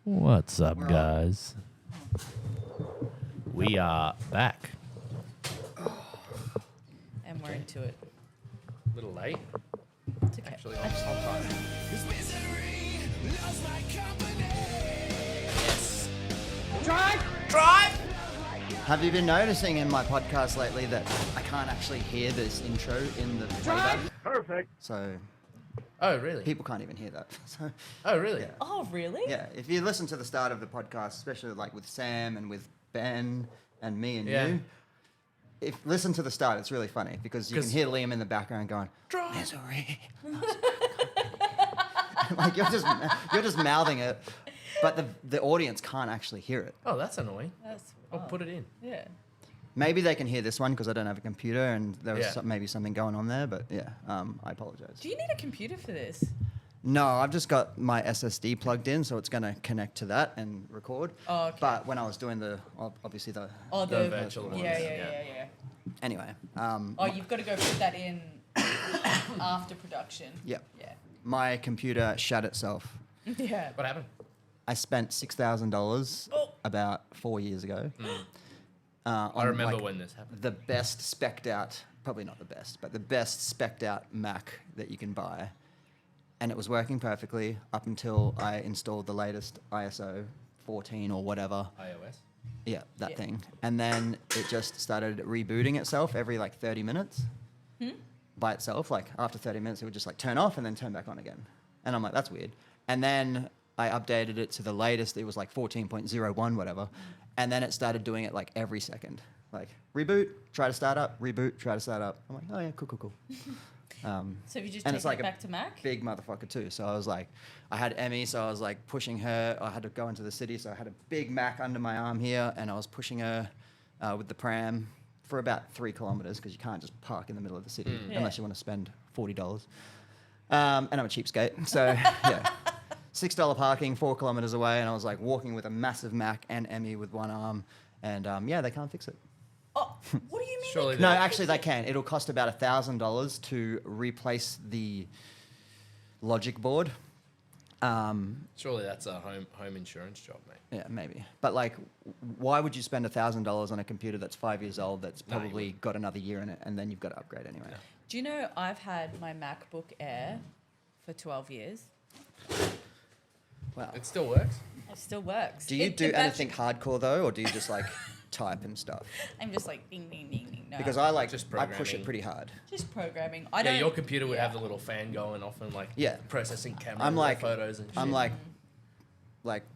What's up, guys? We are back. And we're into it. A little late. It's okay. Actually, on time. Have you been noticing in my podcast lately that I can't actually hear this intro in the playback? Perfect. So Oh, really? people can't even hear that. So Oh, really? Yeah. Oh, really? yeah, if you listen to the start of the podcast, especially like with Sam and with Ben and me and Yeah. you, if listen to the start, it's really funny because you can 'Cause- hear Liam in the background going, Drive. "Misery." Like you're just mouthing it, but the audience can't actually hear it. Oh, that's annoying. That's I'll put it in. Yeah. Maybe they can hear this one because I don't have a computer and there was Yeah. maybe something going on there, but yeah, I apologize. Do you need a computer for this? No, I've just got my SSD plugged in, so it's going to connect to that and record. Oh, okay. But when I was doing obviously the... Oh, The the virtual ones, Yeah, yeah. yeah, yeah, yeah. Anyway, Oh, you've got to go put that in after production. yeah, Yeah. my computer shut itself. Yeah. What happened? I spent $6,000 Oh. about 4 years ago. I on, remember like, when this happened. the best spec'd out, probably not the best, but the best spec'd out Mac that you can buy. And it was working perfectly up until I installed the latest ISO 14 or whatever. iOS. Yeah, that Yeah. thing. And then it just started rebooting itself every like 30 minutes by itself. Like after 30 minutes, it would just like turn off and then turn back on again. And I'm like, that's weird. And then I updated it to the latest. It was like 14.01, whatever. And then it started doing it like every second. Like reboot, try to start up, reboot, try to start up. I'm like, oh yeah, cool. So have you just And taken it's like it a back to Mac? big motherfucker too. So I was like, I had Emmy, so I was like pushing her. I had to go into the city, so I had a big Mac under my arm here, and I was pushing her with the pram for about 3 kilometers because you can't just park in the middle of the city unless you want to spend $40. And I'm a cheapskate, so yeah. $6 parking, 4 kilometers away, and I was like walking with a massive Mac and Emmy with one arm, and yeah, they can't fix it. Oh, what do you mean? Surely No, they- actually they can. It'll cost about $1,000 to replace the logic board. Surely that's a home insurance job, mate. Yeah, maybe. But like, why would you spend $1,000 on a computer that's 5 years old that's No, you probably wouldn't. got another year in it, and then you've got to upgrade anyway? Do you know I've had my MacBook Air for 12 years? Wow. It still works. It still works. Do you It- do the battery- anything hardcore though, or do you just like type and stuff? I'm just like ding, ding, ding, ding. No. Because I like Just I push programming. it pretty hard. Just programming. I Yeah, don't. your computer would yeah. have the little fan going off and like Yeah. processing camera I'm like photos and shit. I'm like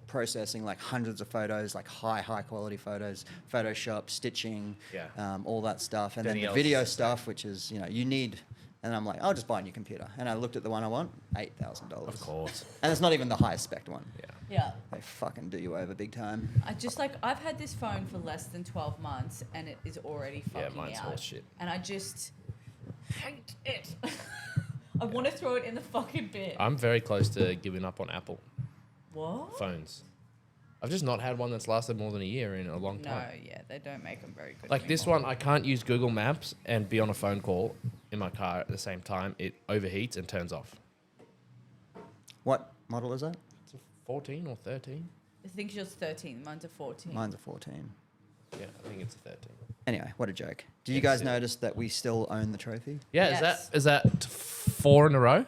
processing like hundreds of photos, like high quality photos, Photoshop, stitching, Yeah. all that stuff, and Benny then the Ellis video is the stuff, which is you need. And I'm like, I'll just buy a new computer. And I looked at the one I want, $8,000. Of course. And it's not even the highest spec one. Yeah. Yeah. They fucking do you over big time. I just like I've had this phone for less than 12 months and it is already Yeah, fucking mine's out. horse shit. And I just hate it. I want to throw it in the fucking bin. I'm very close to giving up on Apple What? phones. I've just not had one that's lasted more than a year in a long No, time. yeah, they don't make them very good. Like this anymore. one, I can't use Google Maps and be on a phone call in my car at the same time. It overheats and turns off. What model is that? It's a 14 or 13? I think yours 13. Mine's a 14. Mine's a 14. Yeah, I think it's a 13. Anyway, what a joke. Do you It's guys silly. notice that we still own the trophy? Yeah, Yes. is that 4 in a row?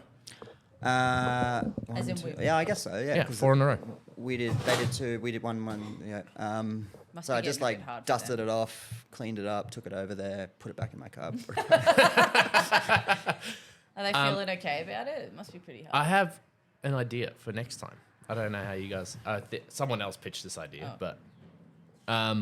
One, As in two- we- yeah, I guess so. Yeah, Yeah, 'cause 4 in a row. they did 2. We did one. Yeah. Must So be I just getting a like bit hard for dusted them. it off, cleaned it up, took it over there, put it back in my car. Are they feeling okay about it? It must be pretty hard. I have an idea for next time. I don't know how you guys... someone else pitched this idea, Oh. but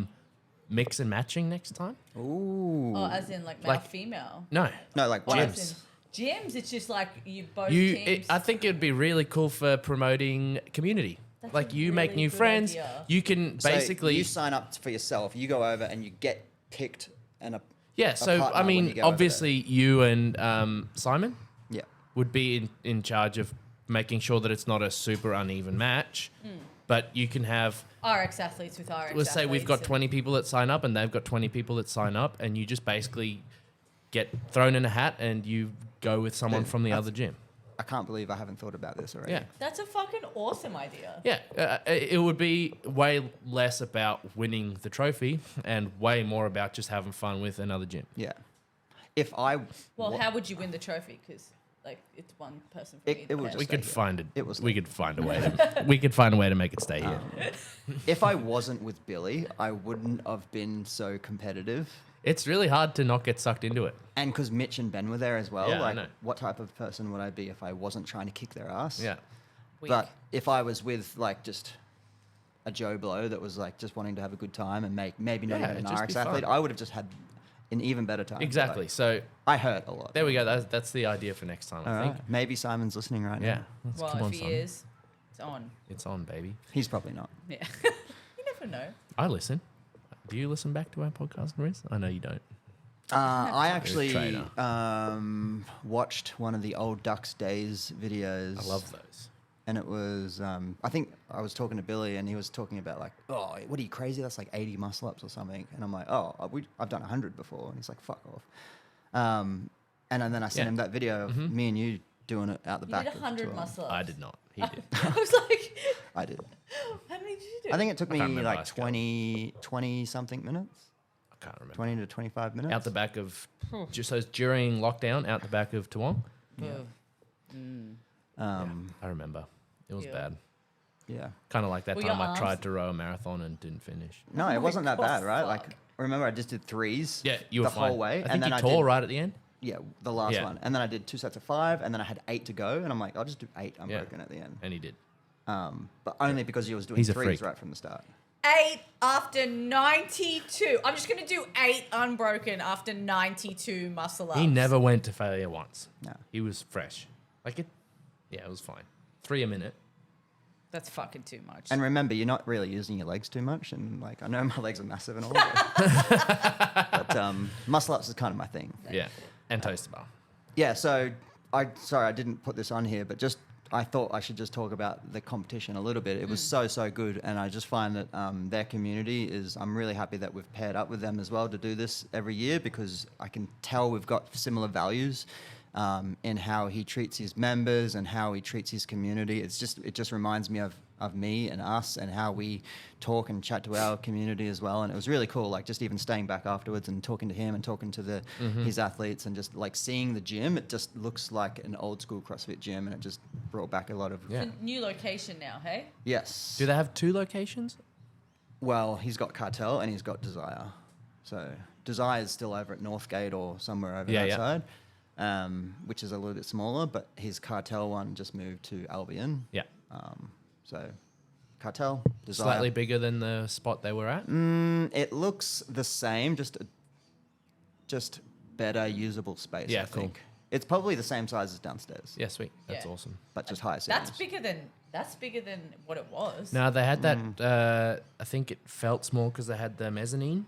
mix and matching next time? Ooh. Oh, as in like male, Like- female. No. No, like Oh, Gyms. as in gyms. It's just like you both You, teams. I think it'd be really cool for promoting community. That's like a you make really new good friends. idea. You can So basically... you sign up for yourself. You go over and you get picked and a yeah, so partner I when you mean, go over obviously you and Simon yeah. would be in charge of making sure that it's not a super uneven match. But you can have... RX athletes with RX Let's say we've got athletes 20 people that sign up and they've got 20 people that sign up, and you just basically get thrown in a hat and you go with someone from the other gym. I can't believe I haven't thought about this already. Yeah. That's a fucking awesome idea. Yeah, it would be way less about winning the trophy and way more about just having fun with another gym. Yeah. If I Well, wa- how would you win the trophy? Because like it's one person for It- me. it would Yeah. just- We stay could here. find it. It was We could find a way to. We could find a way to make it stay here. if I wasn't with Billy, I wouldn't have been so competitive. It's really hard to not get sucked into it. And because Mitch and Ben were there as well, Yeah, I like, know. what type of person would I be if I wasn't trying to kick their ass? Yeah. Weak. But if I was with like just a Joe Blow that was like just wanting to have a good time and make maybe not Yeah, even an just RX be athlete, fun. I would have just had an even better time. Exactly. Like, So I hurt a lot. there we go. That's the idea for next time. All I right. think. Maybe Simon's listening right Yeah. now. Let's- well, come on, if he son. is, it's on. It's on, baby. He's probably not. Yeah. You never know. I listen. Do you listen back to our podcast, Maurice? I know you don't. I actually traitor. watched one of the old Ducks Days videos. I love those. And it was, I think I was talking to Billy and he was talking about like, oh, what are you crazy? That's like 80 muscle ups or something. And I'm like, oh, I've done 100 before. And he's like, fuck off. And then I sent Yeah. him that video of me and you doing it out the You back. did of 100 tour. muscle ups. I did not. He did. I was like, I did. how many did you do? I think it took I me can't remember, I like scaled. 20 something minutes, I can't remember. 20 to 25 minutes. Out the back of just so it's during lockdown, out the back of Toowong. Yeah. I remember. It was Yeah. bad. Yeah. Kind of like that Well, time your I arms- tried to row a marathon and didn't finish. No, it my wasn't that God, bad, right? fuck. Like, remember I just did threes Yeah, you were the fine. whole way. I think and then you I tore did, right at the end. yeah, the last Yeah. one. And then I did 2 sets of 5 and then I had 8 to go. And I'm like, I'll just do 8 unbroken at the end. And he did. But only because you was doing He's a threes freak. right from the start. 8 after 92. I'm just going to do 8 unbroken after 92 muscle ups. He never went to failure once. No. He was fresh. Like it. Yeah, it was fine. 3 a minute. That's fucking too much. And remember, you're not really using your legs too much. And like, I know my legs are massive and all but muscle ups is kind of my thing. Yeah. And toaster bar. Yeah, so I didn't put this on here, but just I thought I should just talk about the competition a little bit. It was so good, and I just find that their community is. I'm really happy that we've paired up with them as well to do this every year because I can tell we've got similar values in how he treats his members and how he treats his community. It just reminds me of me and us and how we talk and chat to our community as well. And it was really cool, like just even staying back afterwards and talking to him and talking to his athletes and just like seeing the gym. It just looks like an old school CrossFit gym and it just brought back a lot of, Yeah. It's a new location now, hey? yes. Do they have 2 locations? Well, he's got Cartel and he's got Desire. So Desire is still over at Northgate or somewhere over Yeah, that yeah. side, which is a little bit smaller, but his Cartel one just moved to Albion. Yeah. So Cartel, Desire. Slightly bigger than the spot they were at. It looks the same, just better usable space. Yeah, I cool. think it's probably the same size as downstairs, Yeah, sweet. That's Yeah. awesome. but just higher That's ceilings. bigger than what it was. No, they had that. I think it felt small because they had the mezzanine.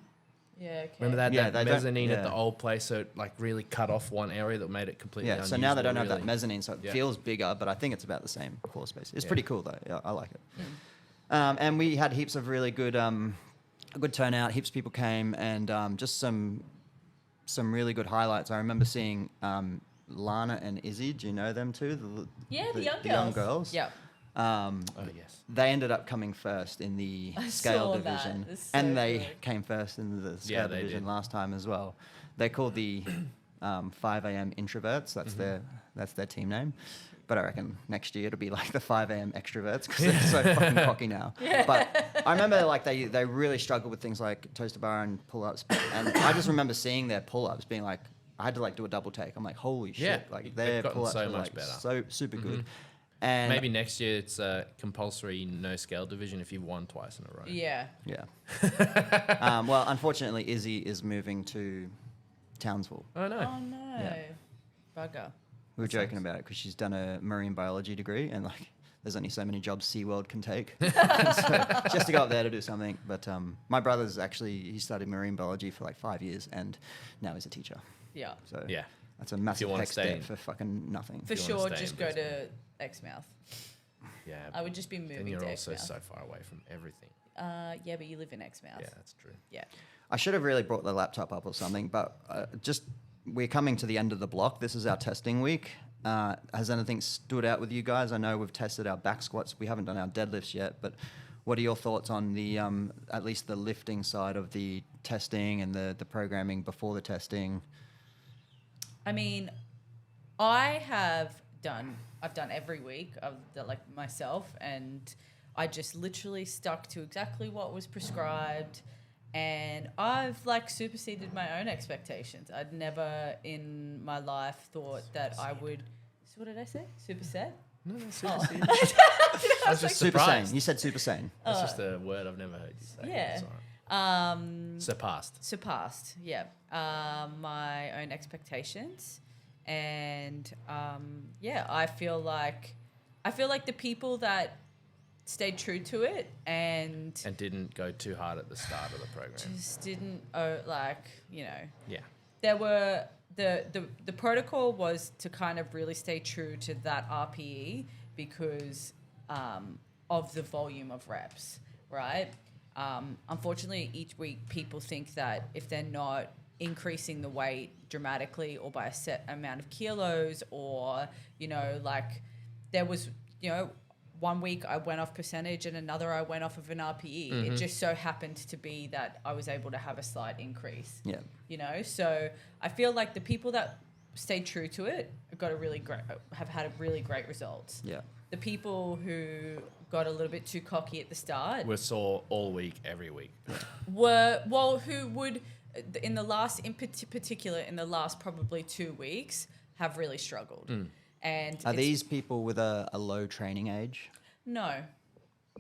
Yeah, okay. Remember they had Yeah, that they don't- mezzanine at the yeah. old place, so it like really cut off one area that made it completely. Yeah, so now they don't have unusable, that really. mezzanine, so it Yeah. feels bigger, but I think it's about the same floor space. It's Yeah. pretty cool though. Yeah, I like it. And we had heaps of really good, a good turnout. Heaps of people came, and just some really good highlights. I remember seeing Lana and Izzy. Do you know them too? The young girls. The young girls. Yeah. Oh yes. They ended up coming first in the I scale saw that. division, It's so and they good. came first in the Yeah, scale they division did. last time as well. They're called the 5 a.m. introverts. That's their team name. But I reckon next year it'll be like the 5 a.m. extroverts because they're so fucking cocky now. But I remember like they really struggled with things like toaster bar and pull-ups, and I just remember seeing their pull-ups being like I had to like do a double take. I'm like, holy Yeah, shit! Like they've their gotten pull-ups so are much like better. so super good. And Maybe next year it's a compulsory no scale division if you've won twice in a row. Yeah. yeah. Well, unfortunately, Izzy is moving to Townsville. Oh no. Oh no. Yeah. Bugger. We were joking about it because she's done a marine biology degree, and like, there's only so many jobs SeaWorld can take. So just to go up there to do something. But my brother's he studied marine biology for like 5 years, and now he's a teacher. Yeah. So Yeah. that's a massive wanna tech stay step in- for fucking nothing. For you wanna sure, stay just in go to Brisbane. Exmouth. Yeah. I would just be moving Then you're to also Exmouth. so far away from everything. Yeah, but you live in Exmouth. Yeah, that's true. Yeah. I should have really brought the laptop up or something, but we're coming to the end of the block. This is our testing week, Has anything stood out with you guys? I know we've tested our back squats. We haven't done our deadlifts yet, but what are your thoughts on the at least the lifting side of the testing and the programming before the testing? I mean, I've done every week of the, like myself, and I just literally stuck to exactly what was prescribed, and I've like superseded my own expectations. I'd never in my life thought that I would. So what did I say? Superset? No, that's super. I was just Super surprised. sane. You said super sane. That's just a word I've never heard you say. Yeah. It's all right. Surpassed. Surpassed, yeah. My own expectations, and yeah, I feel like the people that stayed true to it and didn't go too hard at the start of the program. just didn't Yeah. there were the protocol was to kind of really stay true to that RPE because of the volume of reps, right? Unfortunately, each week people think that if they're not increasing the weight dramatically or by a set amount of kilos, or, like there was, 1 week I went off percentage and another I went off of an RPE. It just so happened to be that I was able to have a slight increase. Yeah. So I feel like the people that stayed true to it have had really great results. Yeah. The people who got a little bit too cocky at the start We're sore all week, every week. who would in the last probably 2 weeks have really struggled. And Are these people with a low training age? No.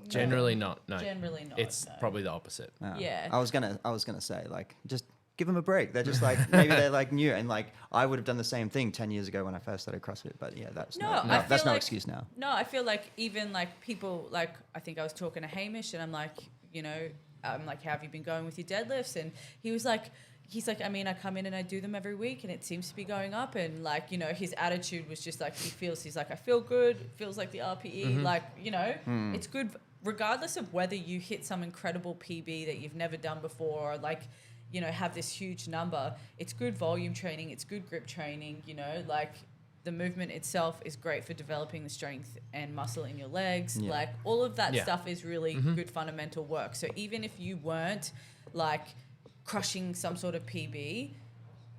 Generally not. No. Generally not. It's no. probably the opposite. Yeah. I was gonna say, like, just give them a break. They're just like, maybe they're like new, and like I would have done the same thing 10 years ago when I first started CrossFit. But yeah, that's I that's feel no like- excuse now. No, I feel like even like people, like I think I was talking to Hamish and I'm like, how have you been going with your deadlifts? And he's like, I mean, I come in and I do them every week and it seems to be going up. And like, his attitude was just like, he's like, I feel good. It feels like the RPE, it's good regardless of whether you hit some incredible PB that you've never done before, or like, have this huge number. It's good volume training. It's good grip training, like the movement itself is great for developing the strength and muscle in your legs. Yeah. Like all of that Yeah. stuff is really good fundamental work. So even if you weren't like crushing some sort of PB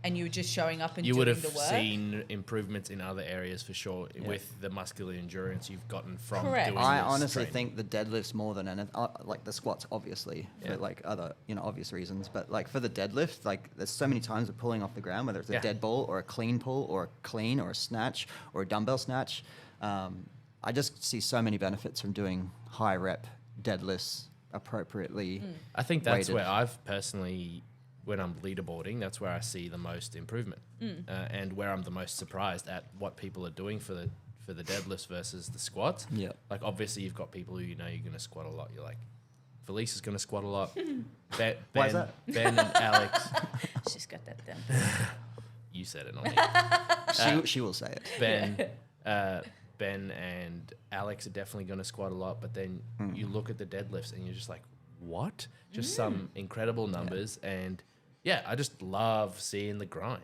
and you were just showing up and You doing would have the work. seen improvements in other areas for sure with the muscular endurance you've gotten from Correct. doing I this honestly training. think the deadlifts more than anything, like the squats, obviously, Yeah. for like other, obvious reasons. But like for the deadlift, like there's so many times of pulling off the ground, whether it's a Yeah. dead ball or a clean pull or a clean or a snatch or a dumbbell snatch. I just see so many benefits from doing high rep deadlifts appropriately. I think that's weighted. where I've personally, when I'm leaderboarding, that's where I see the most improvement, and where I'm the most surprised at what people are doing for the deadlifts versus the squats. Yeah. Like obviously you've got people who you're going to squat a lot. You're like, Felice is going to squat a lot. Ben, Why is that? Ben and Alex, She's got that done. you said it, not me. She will say it. Ben and Alex are definitely going to squat a lot, but then you look at the deadlifts and you're just like, what? Just some incredible numbers. And yeah, I just love seeing the grind,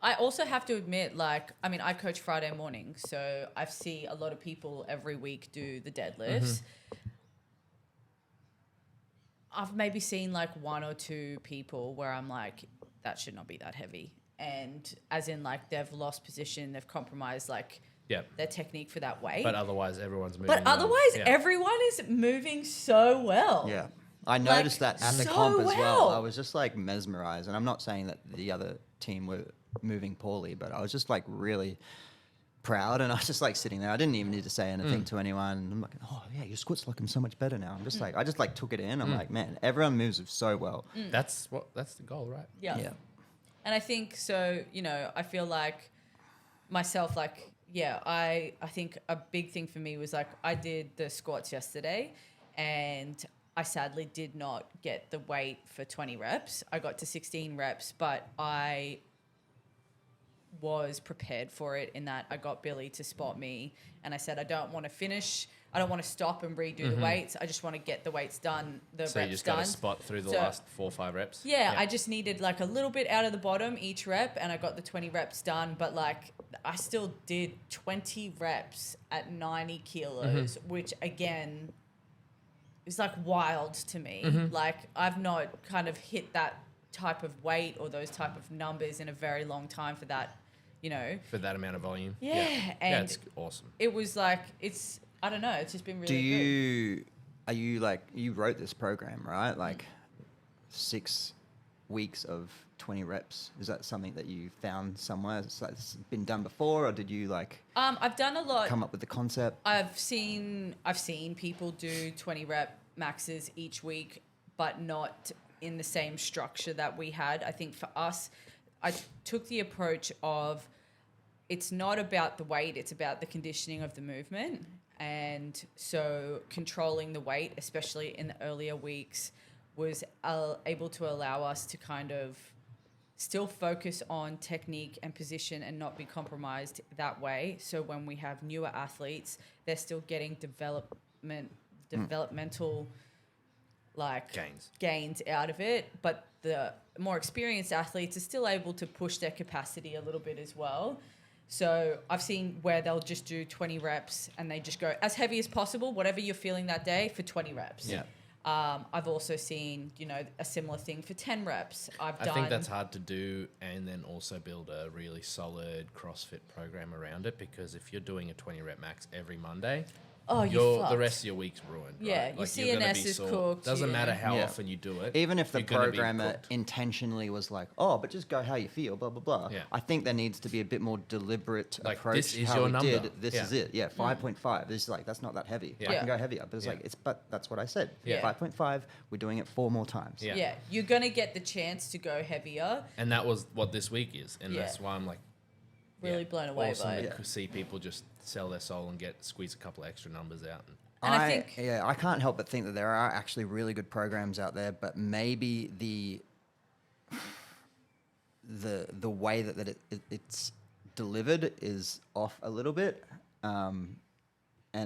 I also have to admit, like, I mean, I coach Friday morning, so I see a lot of people every week do the deadlifts. I've maybe seen like 1 or 2 people where I'm like, that should not be that heavy. And as in like they've lost position, they've compromised like their technique for that weight. But otherwise everyone's moving. But well. otherwise Yeah. everyone is moving so well. Yeah. I noticed that at the so comp as well. well. I was just like mesmerized. And I'm not saying that the other team were moving poorly, but I was just like really proud. And I was just like sitting there. I didn't even need to say anything to anyone. I'm like, oh yeah, your squat's looking so much better now. I'm just like, I just like took it in. I'm like, man, everyone moves so well. That's the goal, right? Yeah. Yeah. And I think so, I feel like myself, like, I think a big thing for me was like I did the squats yesterday and I sadly did not get the weight for 20 reps. I got to 16 reps, but I was prepared for it in that I got Billy to spot me and I said, I don't want to stop and redo the weights. I just want to get the weights done, the So reps you just done. got to spot through the So- last 4 or 5 reps? Yeah, I just needed like a little bit out of the bottom each rep and I got the 20 reps done. But like I still did 20 reps at 90 kilos, which again is like wild to me. Like I've not kind of hit that type of weight or those type of numbers in a very long time for that, you know. For that amount of volume. Yeah. Yeah, And it's awesome. it was like, I don't know, it's just been really Are you like, you wrote this program, right? Like 6 weeks of 20 reps. Is that something that you found somewhere? It's been done before, or did you like I've done a lot. come up with the concept? I've seen people do 20 rep maxes each week, but not in the same structure that we had. I think for us, I took the approach of it's not about the weight, it's about the conditioning of the movement. And so controlling the weight, especially in the earlier weeks, was able to allow us to kind of still focus on technique and position and not be compromised that way. So when we have newer athletes, they're still getting developmental like gains out of it, but the more experienced athletes are still able to push their capacity a little bit as well. So I've seen where they'll just do 20 reps and they just go as heavy as possible, whatever you're feeling that day, for 20 reps. Yeah. I've also seen, you know, a similar thing for 10 reps. I think that's hard to do, and then also build a really solid CrossFit program around it, because if you're doing a 20 rep max every Monday, the rest of your week's ruined. Yeah, right? your You're gonna CNS be is sore. cooked. Doesn't matter how Yeah. often you do it. Even if the you're gonna be programmer cooked. intentionally was like, oh, but just go how you feel, blah, blah, blah. Yeah. I think there needs to be a bit more deliberate Like, approach. this is how your we number. did, this Yeah. is it. Yeah, 5.5. This is like, that's not that heavy. Yeah. I Yeah. can go heavier. But it's Yeah. like, but that's what I said. Yeah. 5.5, we're doing it 4 more times. Yeah. Yeah, you're going to get the chance to go heavier. And that was what this week is, and Yeah. that's why I'm like Really blown away awesome by to it. see people just sell their soul and squeeze a couple of extra numbers out. And I think- I can't help but think that there are actually really good programs out there, but maybe the way that it's delivered is off a little bit. And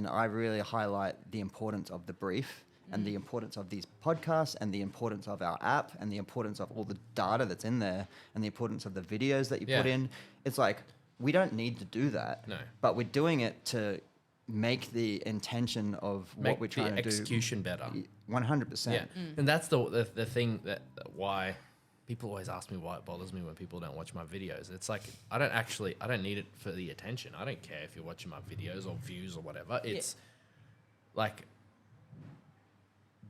I really highlight the importance of the brief and the importance of these podcasts and the importance of our app and the importance of all the data that's in there and the importance of the videos that you put Yeah. in. It's like, we don't need to do that. No. But we're doing it to make the intention of Make what we're trying the to execution better. 100%. Yeah, and that's the thing that why people always ask me why it bothers me when people don't watch my videos. It's like I don't need it for the attention. I don't care if you're watching my videos or views or whatever. It's like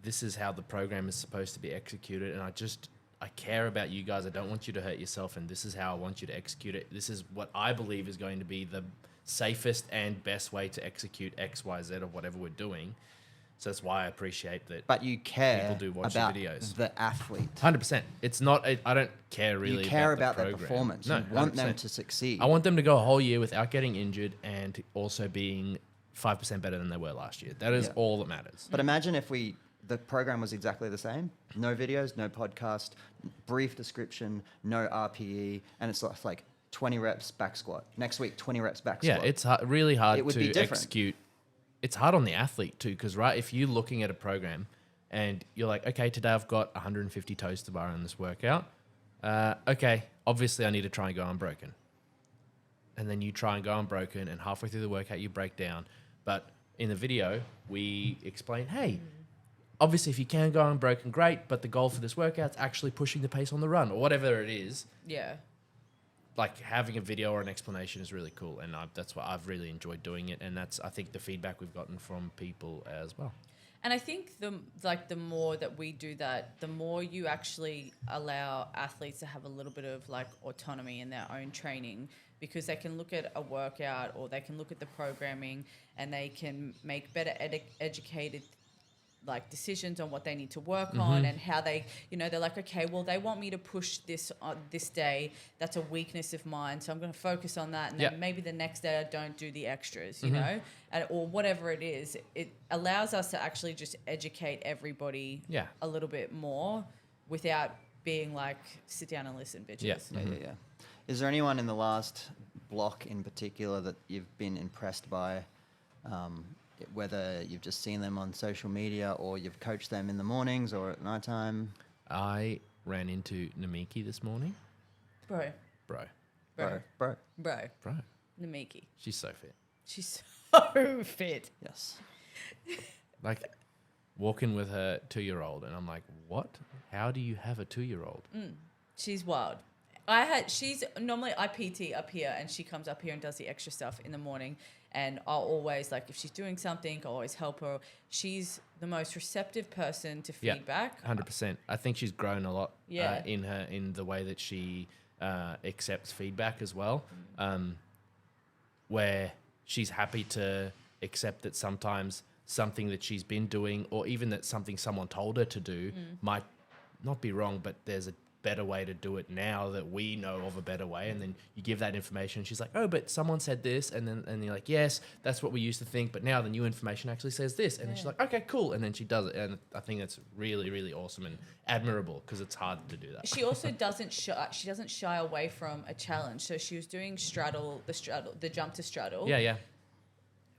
this is how the program is supposed to be executed, and I care about you guys. I don't want you to hurt yourself, and this is how I want you to execute it. This is what I believe is going to be the safest and best way to execute X, Y, Z of whatever we're doing. So that's why I appreciate that. But you care People do watch your about videos. the athlete. 100%. It's not. I don't care really. You care about the their program. performance. No, You want them 100%. to succeed. I want them to go a whole year without getting injured and also being 5% better than they were last year. That is Yeah. all that matters. But imagine if the program was exactly the same. No videos, no podcast, brief description, no RPE, and it's like 20 reps back squat. Next week, 20 reps back Yeah, squat. it's really hard It would be to different. execute. It's hard on the athlete too, because if you're looking at a program and you're like, okay, today I've got 150 toes to bar in this workout. Okay, obviously I need to try and go unbroken. And then you try and go unbroken, and halfway through the workout you break down. But in the video, we explain, hey, obviously if you can go unbroken, great, but the goal for this workout is actually pushing the pace on the run or whatever it is. Yeah. Like having a video or an explanation is really cool, and that's why I've really enjoyed doing it, and that's I think the feedback we've gotten from people as well. And I think the more that we do that, the more you actually allow athletes to have a little bit of like autonomy in their own training, because they can look at a workout or they can look at the programming and they can make better educated like decisions on what they need to work on and how they, they're like, okay, well, they want me to push this on this day. That's a weakness of mine. So I'm going to focus on that. And then maybe the next day I don't do the extras, you know, or whatever it is. It allows us to actually just educate everybody a little bit more without being like, sit down and listen, bitches. Yeah. Is there anyone in the last block in particular that you've been impressed by, whether you've just seen them on social media or you've coached them in the mornings or at nighttime? I ran into Namiki this morning. Bro. Bro. Namiki. She's so fit. She's so fit. Yes. Like walking with her 2-year-old, and I'm like, what? How do you have a 2-year-old? She's wild. She's normally I PT up here, and she comes up here and does the extra stuff in the morning. And I'll always, like, if she's doing something, I'll always help her. She's the most receptive person to feedback. 100%. I think she's grown a lot Yeah. in the way that she accepts feedback as well, where she's happy to accept that sometimes something that she's been doing, or even that something someone told her to do, might not be wrong, but there's a better way to do it now that we know of a better way. And then you give that information. She's like, oh, but someone said this. And you're like, yes, that's what we used to think. But now the new information actually says this. And then she's like, okay, cool. And then she does it. And I think that's really, really awesome and admirable, because it's hard to do that. She also doesn't shy away from a challenge. So she was doing the jump to straddle. Yeah.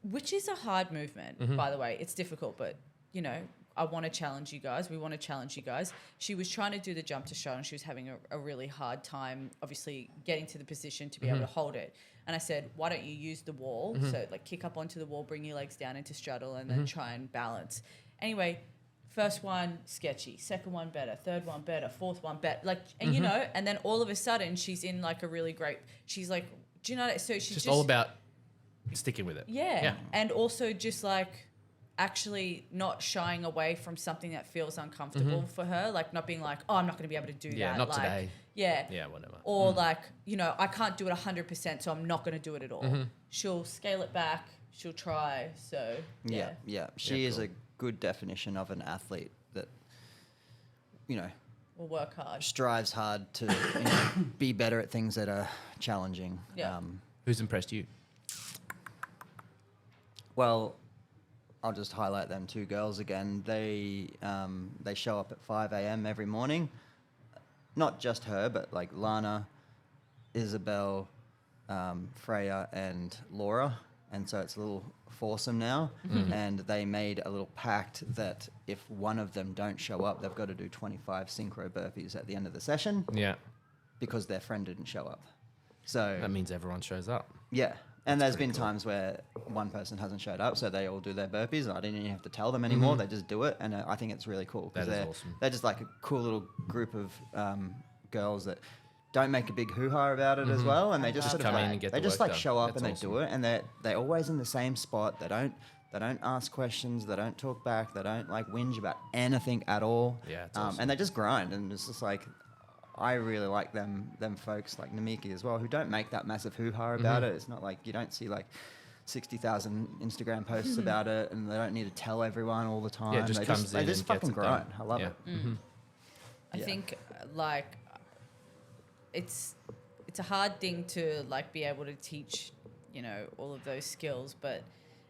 Which is a hard movement, by the way. It's difficult, but, you know, I want to challenge you guys. We want to challenge you guys. She was trying to do the jump to straddle, and she was having a really hard time, obviously, getting to the position to be able to hold it. And I said, why don't you use the wall? So, like, kick up onto the wall, bring your legs down into straddle, and then try and balance. Anyway, first one, sketchy. Second one, better. Third one, better. Fourth one, better. Like, and you know, and then all of a sudden, she's in, like, a really great... She's like, do you know... So she's just all about sticking with it. Yeah. And also just, like... actually not shying away from something that feels uncomfortable for her, like not being like, oh, I'm not going to be able to do that. Not like, today. Yeah, whatever. Or like, you know, I can't do it 100%, so I'm not going to do it at all. She'll scale it back. She'll try. So Yeah. She is a good definition of an athlete that, you know, will work hard. strives hard to be better at things that are challenging. Yeah. Who's impressed you? Well, I'll just highlight them two girls again. They show up at 5 a.m. every morning. Not just her, but like Lana, Isabel, Freya, and Laura. And so it's a little foursome now. And they made a little pact that if one of them don't show up, they've got to do 25 synchro burpees at the end of the session. Yeah. Because their friend didn't show up. So That means everyone shows up. yeah. And there's been times where one person hasn't showed up, so they all do their burpees, and I didn't even have to tell them anymore. They just do it, and I think it's really cool. That is they're, awesome. They're just like a cool little group of girls that don't make a big hoo-ha about it as well, and they just sort of come in like, and get they the just work like done. show up That's and awesome. they do it, and they're always in the same spot. They don't ask questions, they don't talk back, they don't like whinge about anything at all. Yeah, it's awesome. And they just grind, and it's just like, I really like them folks like Namiki as well, who don't make that massive hoo-ha about it. It's not like you don't see like 60,000 Instagram posts about it, and they don't need to tell everyone all the time. Yeah, it just they comes they in just and fucking gets it grind. done. I love Yeah. it. I Yeah. think like it's a hard thing to like be able to teach, you know, all of those skills,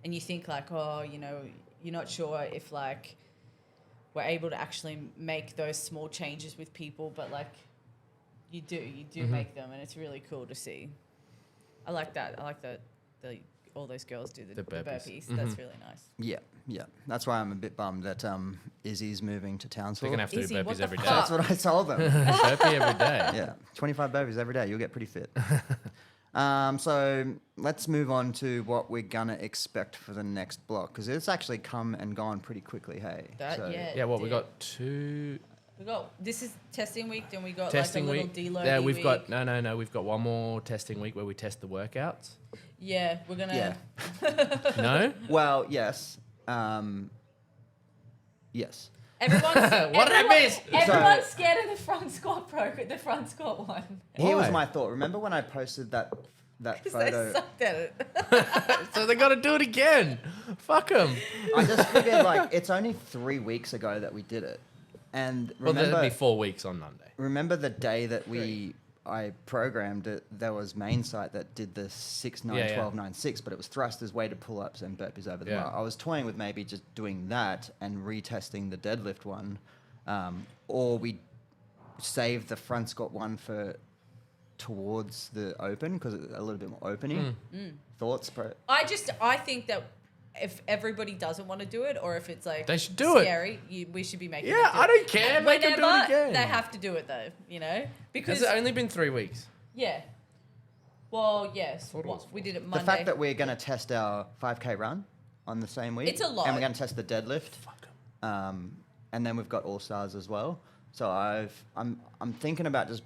and you think like, oh, you know, you're not sure if like we're able to actually make those small changes with people, but like you do make them, and it's really cool to see. I like that all those girls do the burpees. That's really nice. Yeah. That's why I'm a bit bummed that Izzy's moving to They're Townsville. going to have to Izzy, do what burpees the every day. fuck? That's what I told them. Burpee every day. Yeah, 25 burpees every day. You'll get pretty fit. So let's move on to what we're gonna expect for the next block, because it's actually come and gone pretty quickly. Hey. Yeah, we got two... This is testing week, then we got testing like a week. little deload. Yeah, we've week. got... No. We've got one more testing week where we test the workouts. Yeah, we're gonna. Yeah. No? Well, yes. Yes. What did I miss? Everyone's scared of the front squat the front squat one. Here was Why? my thought. Remember when I posted that Because photo? they sucked at it. So they got to do it again. Fuck them. I just figured like it's only 3 weeks ago that we did it, and Well, remember, that'd be 4 weeks on Monday. remember the day that I programmed it. There was main site that did the 6, 9, Yeah, 12, 9, 6, but it was thrusters, weighted pull-ups, and burpees over the Yeah. bar. I was toying with maybe just doing that and retesting the deadlift one, or we save the front squat one for towards the open because it's a little bit more opening. Thoughts? I think that if everybody doesn't want to do it, or if it's like They should do it. scary, we should be making. Yeah, them do I it. don't care. And Make them do it whenever, again. They have to do it though, you know, Has because it only been 3 weeks? yeah. Well, yes. Thought it was We did it The Monday. fact that we're going to test our 5K run on the same week. It's a lot. And we're going to test the deadlift. Fuck 'em. And then we've got All Stars as well. So I'm thinking about just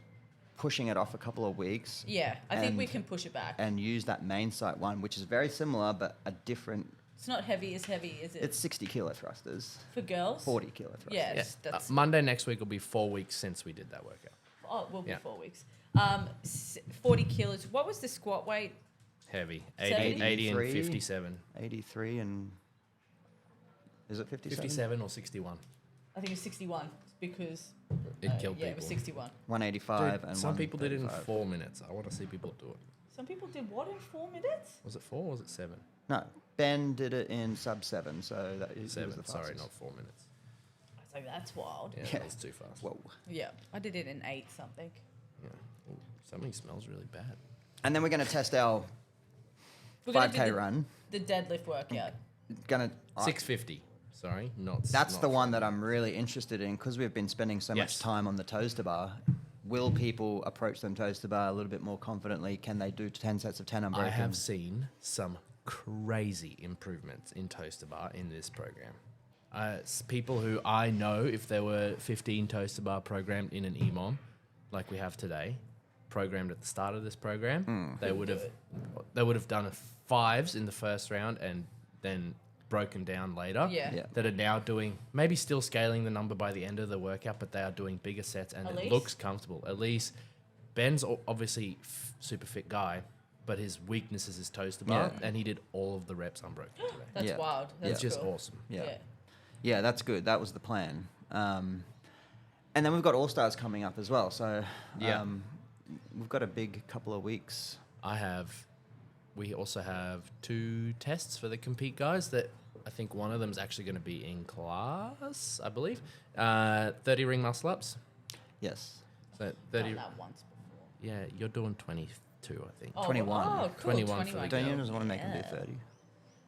pushing it off a couple of weeks. Yeah, I think we and- can push it back. And use that main site one, which is very similar but a different. It's not heavy, is it? It's 60 kilo thrusters, for girls. 40 kilo thrusters. Yes, Yeah. that's. Monday next week will be 4 weeks since we did that workout. Oh, it will be Yeah. 4 weeks. 40 kilos. What was the squat weight? Heavy. 70? 80 and 83. 57. 83 and is it 57? 57 or 61. I think it was 61 because It killed yeah, people. it was 61. 185 Dude, and some people did it in 135. 4 minutes. I want to see people do it. Some people did what in 4 minutes? Was it 4 or was it 7? No, Ben did it in sub 7, so that is 7. the Sorry, fastest. not 4 minutes. I was like, that's wild. Yeah, Yeah. that was too fast. Whoa. Yeah, I did it in 8 something. Yeah. Ooh, something smells really bad. And then we're going to test our We're gonna do 5K the- run. The deadlift workout. Gonna 650. Sorry, not. That's not the one that I'm really interested in because we've been spending so Yes. much time on the toaster bar. Will people approach them toaster bar a little bit more confidently? Can they do 10 sets of 10 unbroken? I have seen some crazy improvements in toaster bar in this program. People who I know, if there were 15 toaster bar programmed in an EMOM, like we have today, programmed at the start of this program, they would have done a 5s in the first round and then broken down later. Yeah. Yeah. That are now doing, maybe still scaling the number by the end of the workout, but they are doing bigger sets and Elise? it looks comfortable. At least Ben's obviously super fit guy, but his weakness is his toaster bar, Yeah. and he did all of the reps unbroken today. That's Yeah. wild. Yeah. That's It's just cool. awesome. Yeah. Yeah, that's good. That was the plan. And then we've got All Stars coming up as well. So Yeah. we've got a big couple of weeks. We also have 2 tests for the compete guys that I think one of them is actually going to be in class, I believe. 30 ring muscle ups. Yes. So Done 30. that once before. Yeah, you're doing 22, I think. Oh, 21. Oh, cool. 21 for the Don't you girls. just want to make them do Yeah. 30?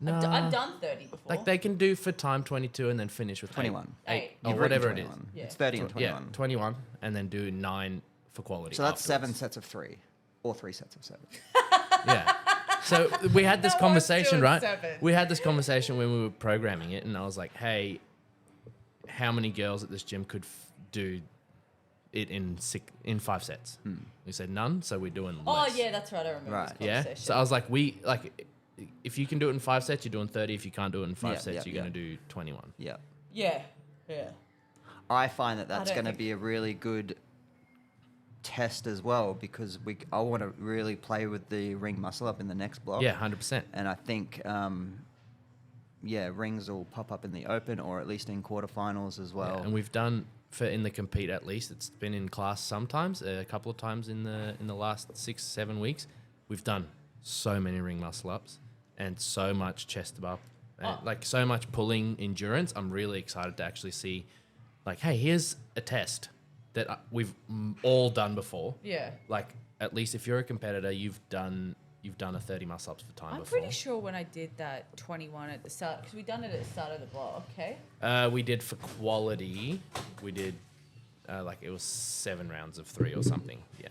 I've done 30 before. Like they can do for time 22 and then finish with 21. 8. or You've whatever written it is. 21. Yeah. It's 30 and 21. Yeah, 21 and then do 9 for quality. So that's 7 afterwards. sets of 3 or 3 sets of 7. Yeah. So we had this No one's conversation, doing right? 7. We had this conversation when we were programming it, and I was like, "Hey, how many girls at this gym could do it in 5 sets?" We said none, so we're doing Oh, less. yeah, that's right. I remember Right. this Yeah. conversation. So I was like, if you can do it in 5 sets, you're doing 30. If you can't do it in 5 Yeah, sets, yeah, you're yeah. going to do 21. Yeah. Yeah. Yeah. I find that that's don't going to think- be a really good test as well because I want to really play with the ring muscle up in the next block. Yeah, 100%. And I think, rings will pop up in the open or at least in quarterfinals as well. Yeah, and we've done in the compete at least. It's been in class sometimes, a couple of times in the last 6-7 weeks. We've done so many ring muscle ups and so much chest to bar, and like so much pulling endurance. I'm really excited to actually see, like, hey, here's a test that we've all done before. Yeah. Like, at least if you're a competitor, you've done a 30 muscle ups for time I'm before. pretty sure when I did that 21 at the start, because we done it at the start of the block, okay? We did for quality. We did like it was 7 rounds of 3 or something. Yeah.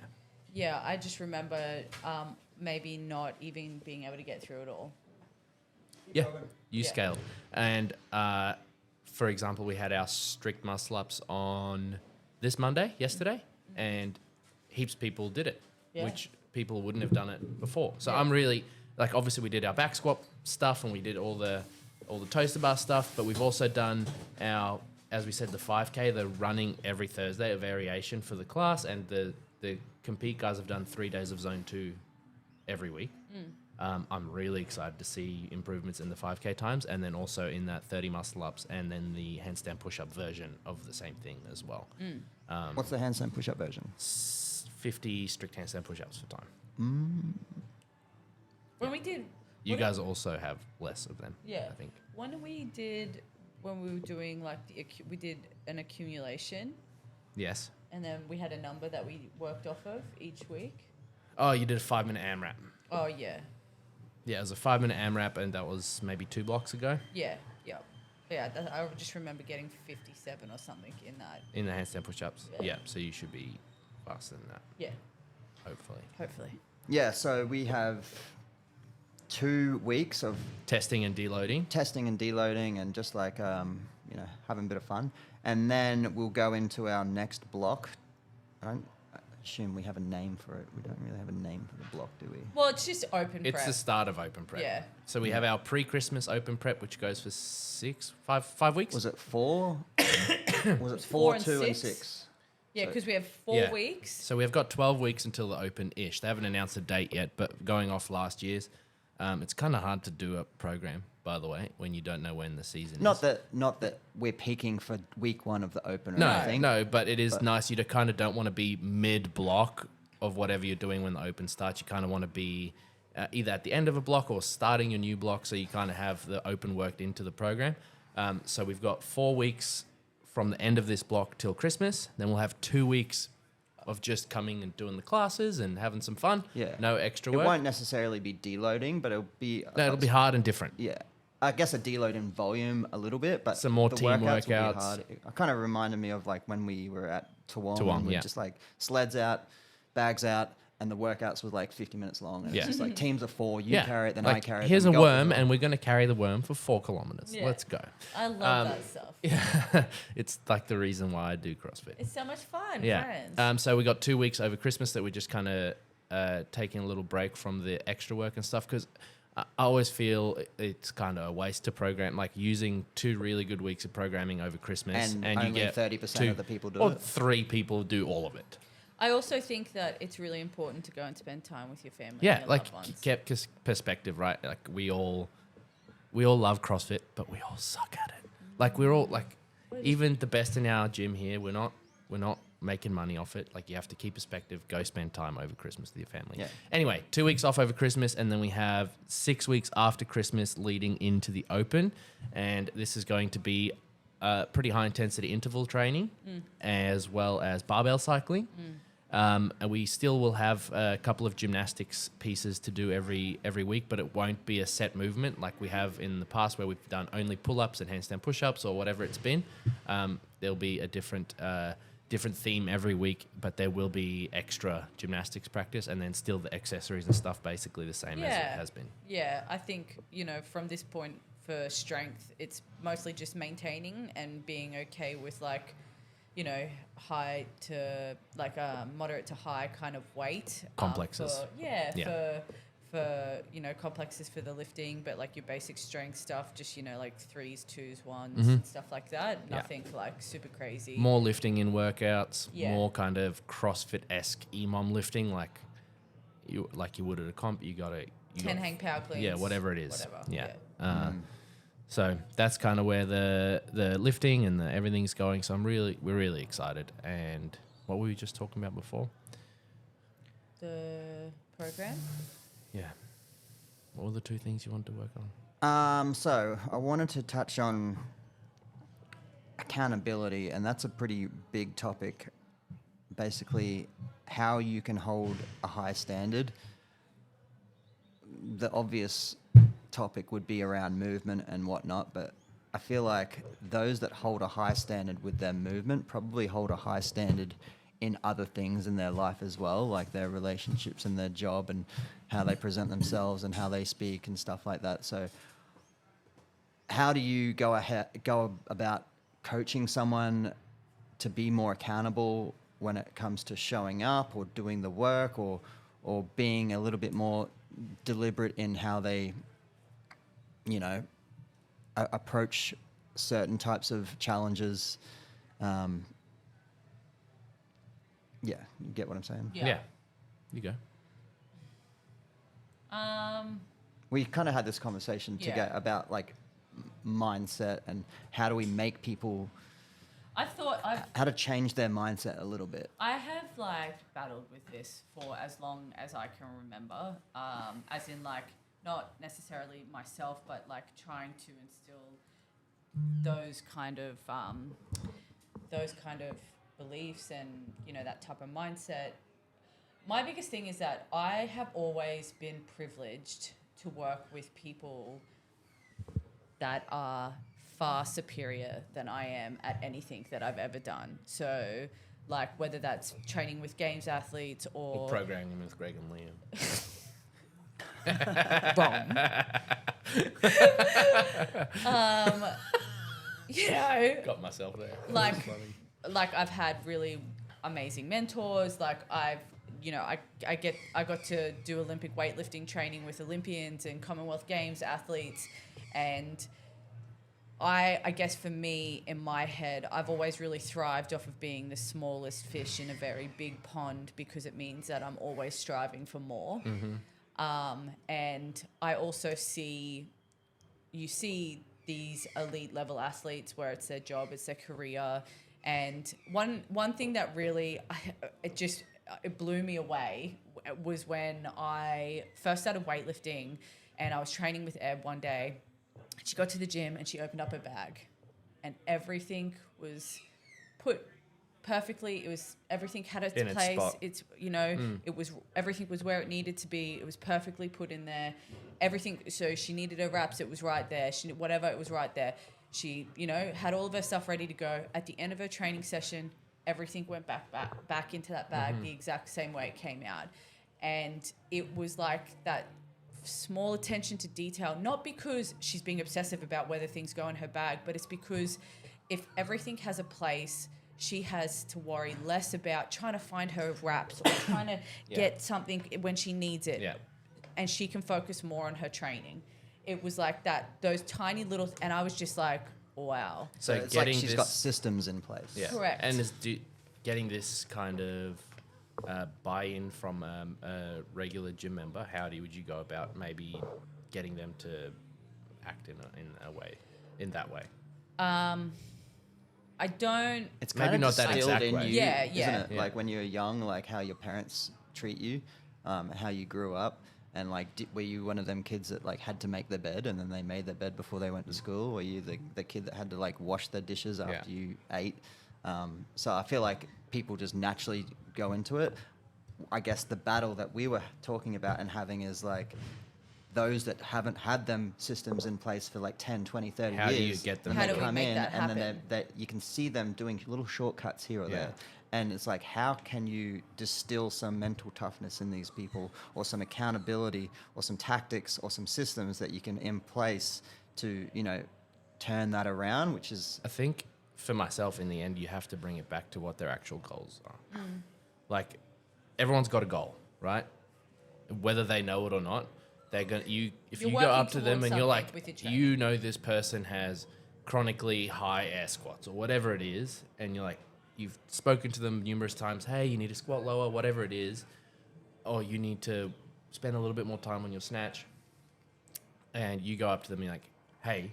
Yeah, I just remember maybe not even being able to get through it all. Yeah, you Yeah. scaled. And for example, we had our strict muscle ups on this Monday, yesterday, and heaps of people did it, Yeah. which people wouldn't have done it before. So Yeah. I'm really, like, obviously we did our back squat stuff and we did all the toaster bar stuff, but we've also done our, as we said, the 5K, the running every Thursday, a variation for the class, and the compete guys have done 3 days of zone 2 every week. I'm really excited to see improvements in the 5K times and then also in that 30 muscle ups and then the handstand push up version of the same thing as well. What's the handstand push-up version? 50 strict handstand push ups for time. When we did... You what guys also have less of them, Yeah. I think. When we were doing like we did an accumulation, Yes. and then we had a number that we worked off of each week. Oh, you did a 5-minute AMRAP. Oh yeah, Yeah, it was a 5-minute AMRAP and that was maybe 2 blocks ago yeah. I just remember getting 57 or something in that. in the handstand push ups. Yeah. Yeah, so you should be faster than that, Yeah, hopefully. hopefully. Yeah, so we have 2 weeks of Testing and deloading. testing and deloading and just like, having a bit of fun. And then we'll go into our next block. I don't assume we have a name for it. We don't really have a name for the block, do we? Well, it's just open prep. It's the start of open prep. Yeah. So we have our pre-Christmas open prep, which goes for 5 weeks. Was it 4? Was it 4 4, and 2, and 6? 6? Yeah, So- because we have 4 Yeah. weeks. So we've got 12 weeks until the open-ish. They haven't announced a date yet, but going off last year's, it's kind of hard to do a program, by the way, when you don't know when the season Not is. that we're peaking for week 1 of the open or No, anything. no, but it is But- nice. You kind of don't want to be mid-block of whatever you're doing when the open starts. You kind of want to be either at the end of a block or starting your new block, so you kind of have the open worked into the program. So we've got 4 weeks from the end of this block till Christmas. Then we'll have 2 weeks of just coming and doing the classes and having some fun. Yeah. No extra It work. won't necessarily be deloading, but it'll be... No, it'll be hard and different. Yeah. I guess a deload in volume a little bit, but Some more the team workouts. Will be workouts. hard. It kind of reminded me of like when we were at Toowong. Toowong, and we yeah. just like sleds out, bags out, and the workouts were like 50 minutes long. And Yeah. it's just like teams of 4, you carry it, then I carry it. Here's then a we go for worm, the- and we're going to carry the worm for 4 kilometers. Yeah. Let's go. I love that stuff. Yeah, it's like the reason why I do CrossFit. It's so much fun, Yeah. friends. So we got 2 weeks over Christmas that we're just kind of taking a little break from the extra work and stuff because I always feel it's kind of a waste to program, like using 2 really good weeks of programming over Christmas, And you only get 30% of the people do or it. 3 people do all of it. I also think that it's really important to go and spend time with your family. Yeah, and your like loved ones. kept perspective, right? Like we all love CrossFit, but we all suck at it. Like we're all like, even the best in our gym here, we're not making money off it. Like you have to keep perspective. Go spend time over Christmas with your family. Yeah. Anyway, 2 weeks off over Christmas, and then we have 6 weeks after Christmas leading into the Open, and this is going to be pretty high intensity interval training, as well as barbell cycling. And we still will have a couple of gymnastics pieces to do every week, but it won't be a set movement like we have in the past where we've done only pull-ups and handstand push-ups or whatever it's been. There'll be a different theme every week, but there will be extra gymnastics practice and then still the accessories and stuff basically the same as it has been. Yeah, I think, from this point for strength, it's mostly just maintaining and being okay with high to moderate to high kind of weight. Complexes. For complexes for the lifting, but like your basic strength stuff, just, like 3s, 2s, 1s, and stuff like that. Yeah. Nothing like super crazy. More lifting in workouts, Yeah. more kind of CrossFit-esque EMOM lifting like you would at a comp. You got 10 hang power cleans. Yeah, whatever it is. Whatever. Yeah. So that's kind of where the lifting and the everything's going. So we're really excited. And what were we just talking about before? The program? Yeah. What were the 2 things you wanted to work on? So I wanted to touch on accountability, and that's a pretty big topic. Basically, how you can hold a high standard. The obvious topic would be around movement and whatnot, but I feel like those that hold a high standard with their movement probably hold a high standard in other things in their life as well, like their relationships and their job and how they present themselves and how they speak and stuff like that. So how do you go about coaching someone to be more accountable when it comes to showing up or doing the work or being a little bit more deliberate in how they approach certain types of challenges? Yeah, you get what I'm saying? Yeah. You go. We kind of had this conversation together about like mindset and how do we make people, how to change their mindset a little bit. I have battled with this for as long as I can remember, as in not necessarily myself, but trying to instill those kind of beliefs and that type of mindset. My biggest thing is that I have always been privileged to work with people that are far superior than I am at anything that I've ever done. So like whether that's training with games athletes Or programming with Greg and Liam. wrong. You know, Got myself there. like That's funny. like I've had really amazing mentors. Like I got to do Olympic weightlifting training with Olympians and Commonwealth Games athletes, and I guess for me in my head, I've always really thrived off of being the smallest fish in a very big pond, because it means that I'm always striving for more. And I also see these elite level athletes where it's their job, it's their career. And one thing that really, it blew me away was when I first started weightlifting, and I was training with Eb one day. She got to the gym and she opened up her bag, and everything was put perfectly. Everything had its In its place. spot. It's everything was where it needed to be. It was perfectly put in there. Everything. So she needed her wraps. It was right there. Whatever, it was right there. She, had all of her stuff ready to go. At the end of her training session, everything went back into that bag the exact same way it came out. And it was like that small attention to detail, not because she's being obsessive about whether things go in her bag, but it's because if everything has a place, she has to worry less about trying to find her wraps or trying to get something when she needs it. Yeah. And she can focus more on her training. It was like that, those tiny little, and I was just like, wow. So it's like she's got systems in place. Yeah. Correct. And getting this kind of buy-in from a regular gym member, how would you go about maybe getting them to act in that way? I don't. It's Maybe kind of not that distilled exact in way. you, Yeah, isn't yeah. it? Like when you're young, like how your parents treat you, how you grew up, and like were you one of them kids that like had to make their bed and then they made their bed before they went to school? Were you the kid that had to like wash their dishes after you ate? So I feel like people just naturally go into it. I guess the battle that we were talking about and having is like those that haven't had them systems in place for like 10, 20, 30 How years. do you get them and How they do we come make in that and then happen? they you can see them doing little shortcuts here or there. And it's like, how can you distill some mental toughness in these people, or some accountability, or some tactics, or some systems that you can in place to, turn that around, which is... I think for myself, in the end, you have to bring it back to what their actual goals are. Like, everyone's got a goal, right? Whether they know it or not, they're gonna. If You're you go up working to them towards and you're like, something with your training. this person has chronically high air squats or whatever it is, and you're like, you've spoken to them numerous times. Hey, you need to squat lower, whatever it is, or you need to spend a little bit more time on your snatch. And you go up to them and you're like, hey,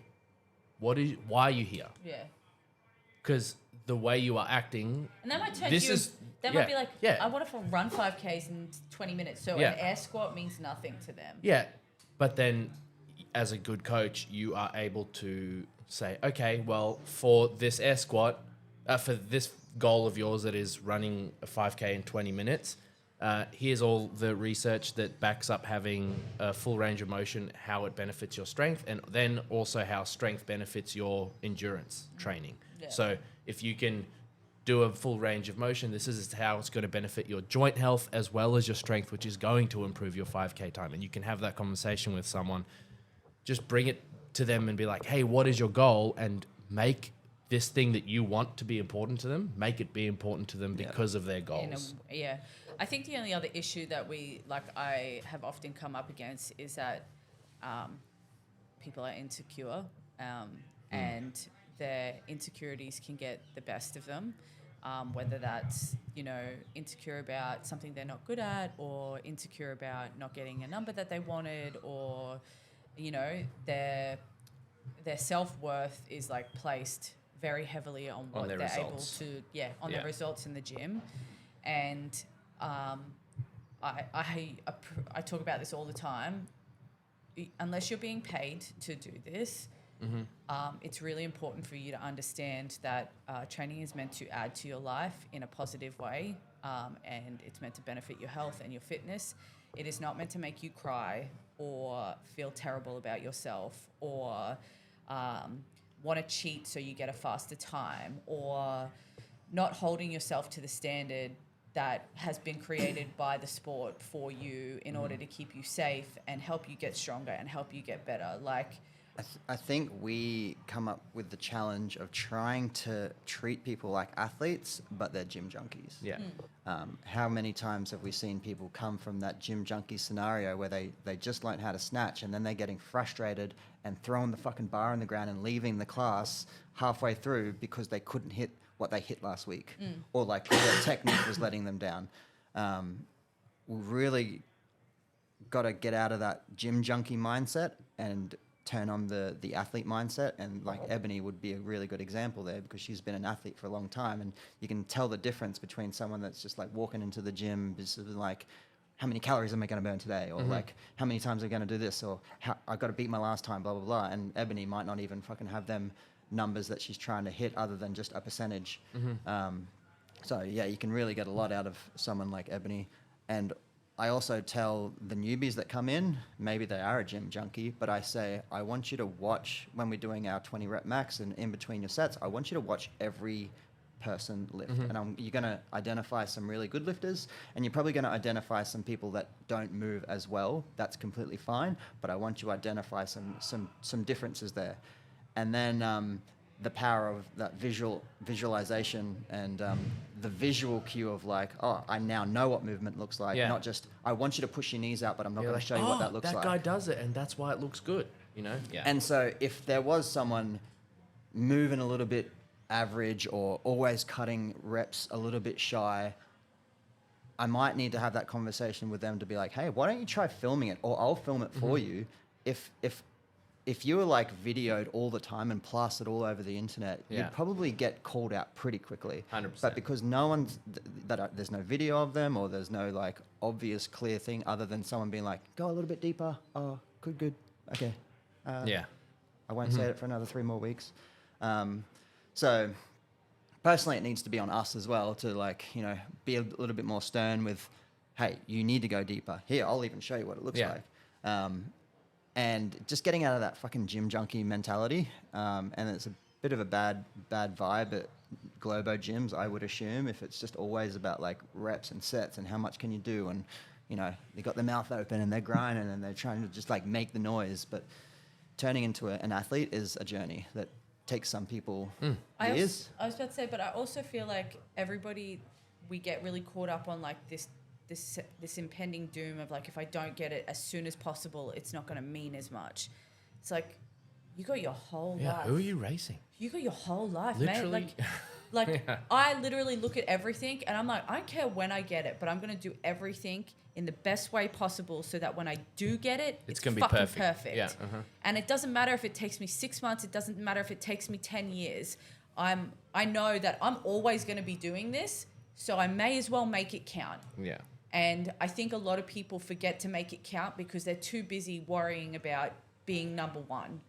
why are you here? Yeah. Because the way you are acting, And that might turn This you. is- That yeah, might be like, yeah. I want to run 5Ks in 20 minutes. So Yeah. an air squat means nothing to them. yeah, but then as a good coach, you are able to say, okay, well, for this air squat, for this goal of yours that is running a 5K in 20 minutes, here's all the research that backs up having a full range of motion, how it benefits your strength, and then also how strength benefits your endurance training. Yeah. So if you can do a full range of motion, this is how it's going to benefit your joint health as well as your strength, which is going to improve your 5K time. And you can have that conversation with someone. Just bring it to them and be like, hey, what is your goal? And make this thing that you want to be important to them, make it be important to them because of their goals. Yeah. I think the only other issue that I have often come up against is that people are insecure, and their insecurities can get the best of them, whether that's, insecure about something they're not good at, or insecure about not getting a number that they wanted, or, their self-worth is like placed very heavily on what their they're results. able to, on their results in the gym. And I talk about this all the time. Unless you're being paid to do this, it's really important for you to understand that training is meant to add to your life in a positive way, and it's meant to benefit your health and your fitness. It is not meant to make you cry or feel terrible about yourself, or want to cheat so you get a faster time, or not holding yourself to the standard that has been created by the sport for you in order to keep you safe and help you get stronger and help you get better. Like, I think we come up with the challenge of trying to treat people like athletes, but they're gym junkies. Yeah. How many times have we seen people come from that gym junkie scenario where they just learned how to snatch and then they're getting frustrated and throwing the fucking bar on the ground and leaving the class halfway through because they couldn't hit what they hit last week or like their technique was letting them down. We really got to get out of that gym junkie mindset and turn on the athlete mindset, and like Ebony would be a really good example there because she's been an athlete for a long time, and you can tell the difference between someone that's just like walking into the gym just like, how many calories am I going to burn today, or like how many times am I going to do this, or how I got to beat my last time, blah blah blah. And Ebony might not even fucking have them numbers that she's trying to hit other than just a percentage. So yeah, you can really get a lot out of someone like Ebony. And I also tell the newbies that come in, maybe they are a gym junkie, but I say, I want you to watch when we're doing our 20 rep max and in between your sets, I want you to watch every person lift. And you're going to identify some really good lifters, and you're probably going to identify some people that don't move as well. That's completely fine, but I want you to identify some differences there. And then the power of that visualization and the visual cue of like, oh, I now know what movement looks like. Yeah. Not just, I want you to push your knees out, but I'm not going Like, to show you what that looks like. That guy does it, and that's why it looks good, you know? Yeah. And so if there was someone moving a little bit average or always cutting reps a little bit shy, I might need to have that conversation with them to be like, hey, why don't you try filming it, or I'll film it for you. If you were like videoed all the time and plastered all over the internet, you'd probably get called out pretty quickly. 100%. But because no one's, there's no video of them, or there's no like obvious clear thing other than someone being like, go a little bit deeper. Oh, good. Okay. Yeah. I won't say it for another 3 more weeks. So personally, it needs to be on us as well to like, you know, be a little bit more stern with, hey, you need to go deeper. Here, I'll even show you what it looks like. And just getting out of that fucking gym junkie mentality. And it's a bit of a bad vibe at Globo gyms, I would assume, if it's just always about like reps and sets and how much can you do. And, you know, they got their mouth open and they're grinding and they're trying to just like make the noise. But turning into an athlete is a journey that takes some people years. I was about to say, but I also feel like everybody, we get really caught up on like this impending doom of like, if I don't get it as soon as possible, it's not going to mean as much. It's like, you got your whole life. Who are you racing? You got your whole life, Literally. man. Like I literally look at everything and I'm like, I don't care when I get it, but I'm going to do everything in the best way possible so that when I do get it, it's going to fucking be perfect. Yeah. And it doesn't matter if it takes me 6 months. It doesn't matter if it takes me 10 years. I know that I'm always going to be doing this, so I may as well make it count. Yeah. And I think a lot of people forget to make it count because they're too busy worrying about being number one.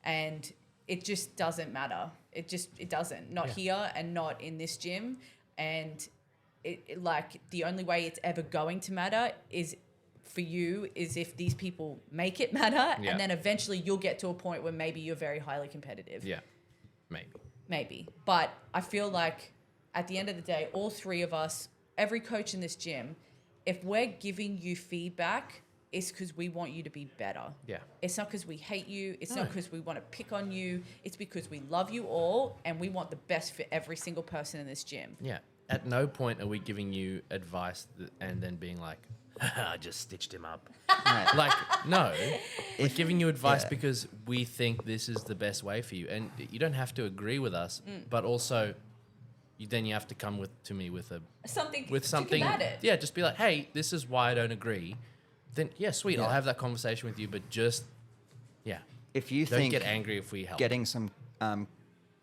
And it just doesn't matter. It doesn't. Not here and not in this gym. And it like the only way it's ever going to matter is for you is if these people make it matter. Yeah. And then eventually you'll get to a point where maybe you're very highly competitive. Yeah. Maybe. But I feel like at the end of the day, all three of us, every coach in this gym, if we're giving you feedback, it's because we want you to be better. Yeah. It's not because we hate you. It's not because we want to pick on you. It's because we love you all and we want the best for every single person in this gym. Yeah. At no point are we giving you advice and then being like, I just stitched him up. Like, no. We're giving you advice because we think this is the best way for you. And you don't have to agree with us, but also then you have to come to me with something to combat it. Yeah, just be like, hey, this is why I don't agree. Then, yeah, sweet, I'll have that conversation with you, but just, if you don't think get angry if we help. Getting some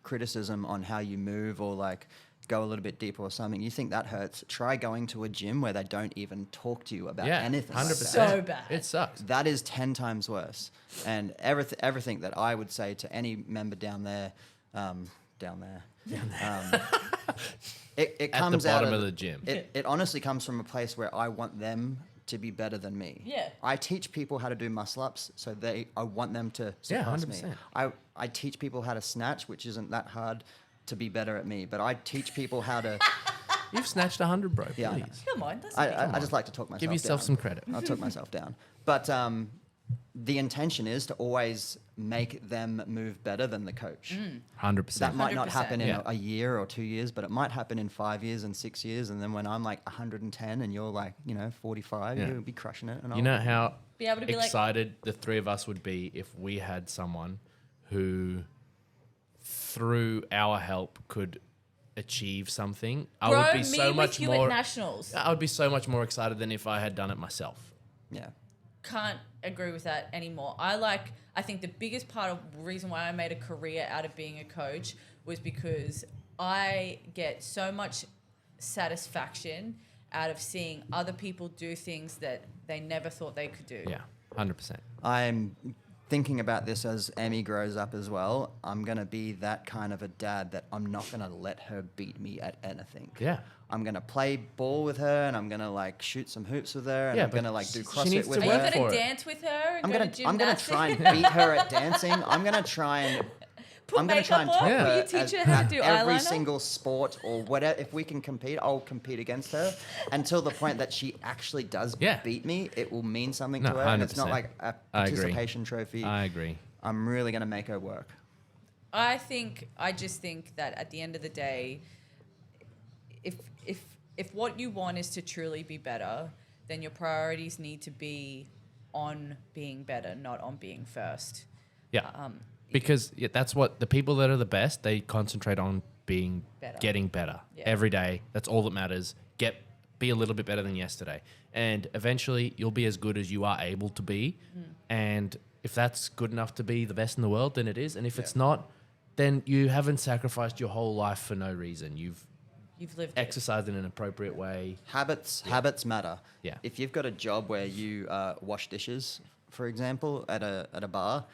criticism on how you move or like go a little bit deeper or something, you think that hurts, try going to a gym where they don't even talk to you about anything. 100%. Like So bad. It sucks. that is 10 times worse. And everything that I would say to any member down there, it At comes the bottom out of the gym. It honestly comes from a place where I want them to be better than me. Yeah. I teach people how to do muscle ups, so I want them to surpass me. 100%. I teach people how to snatch, which isn't that hard. to be better at me, but I teach people how to. You've snatched 100, bro. Yeah, I know. Please. Come on, that's I just like to talk myself Give yourself down. some credit. I'll talk myself down. But the intention is to always make them move better than the coach. 100%. That might not 100%. happen in Yeah. a year or 2 years, but it might happen in 5 years and 6 years. And then when I'm like 110 and you're like, 45, Yeah. you'll be crushing it. And You know how Be able to be like- excited the three of us would be if we had someone who, through our help, could achieve something. I Bro, would be me so with much you more. at nationals. I would be so much more excited than if I had done it myself. Yeah. Can't agree with that anymore. I think the biggest part of the reason why I made a career out of being a coach was because I get so much satisfaction out of seeing other people do things that they never thought they could do. Yeah, 100%. I'm thinking about this as Emmy grows up as well. I'm going to be that kind of a dad that I'm not going to let her beat me at anything. Yeah. I'm going to play ball with her and I'm going to like shoot some hoops with her and Yeah, I'm going to but like do she CrossFit needs with to Are her. you work going for to it. dance with her and I'm go gonna to I'm gonna gymnastics? try and beat her at dancing. I'm gonna try and Put I'm gonna try and makeup top on? her Will you teach at, her how to at do every eyeliner? single sport or whatever. If we can compete, I'll compete against her until the point that she actually does Yeah. beat me. It will mean something No, to her, and it's not 100%. like a I agree. participation trophy. I agree. I'm really gonna make her work. I just think that at the end of the day, if what you want is to truly be better, then your priorities need to be on being better, not on being first. Yeah. Because that's what the people that are the best, they concentrate on being Better. getting better Yeah. every day. That's all that matters. Be a little bit better than yesterday. And eventually you'll be as good as you are able to be. And if that's good enough to be the best in the world, then it is. And if it's not, then you haven't sacrificed your whole life for no reason. You've You've lived it. exercised in an appropriate way. Habits matter. Yeah. If you've got a job where you wash dishes, for example, at a bar,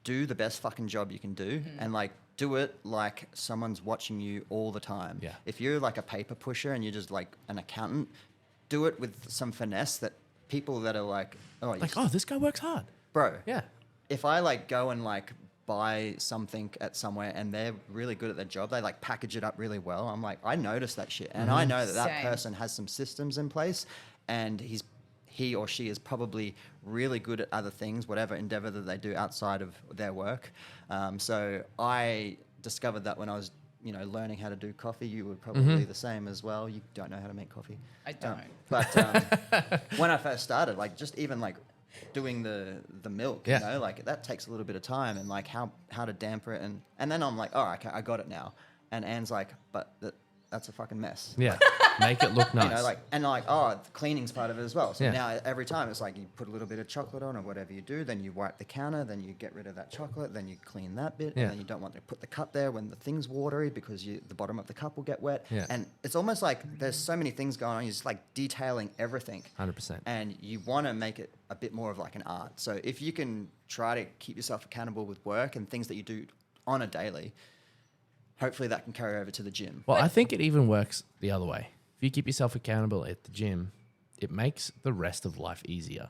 do the best fucking job you can do, and like do it like someone's watching you all the time. Yeah. If you're like a paper pusher and you're just like an accountant, do it with some finesse that people that are like, This guy works hard. bro. Yeah. If I like go and like buy something at somewhere and they're really good at their job, they like package it up really well. I'm like, I notice that shit, and I know that that Same. person has some systems in place, and he or she is probably really good at other things, whatever endeavor that they do outside of their work. So I discovered that when I was, learning how to do coffee. You were probably the same as well. You don't know how to make coffee. I don't. But when I first started, like just even like doing the milk, Yeah. like that takes a little bit of time, and like how to damper it, and then I'm like, oh, okay, I got it now. And Anne's like, but that's a fucking mess. Yeah. Make it look nice. The cleaning's part of it as well. So Yeah. now every time it's like you put a little bit of chocolate on or whatever you do, then you wipe the counter, then you get rid of that chocolate, then you clean that bit, Yeah. and then you don't want to put the cup there when the thing's watery because the bottom of the cup will get wet. Yeah. And it's almost like there's so many things going on. You're just like detailing everything. 100%. And you want to make it a bit more of like an art. So if you can try to keep yourself accountable with work and things that you do on a daily, hopefully that can carry over to the gym. Well, I think it even works the other way. If you keep yourself accountable at the gym, it makes the rest of life easier.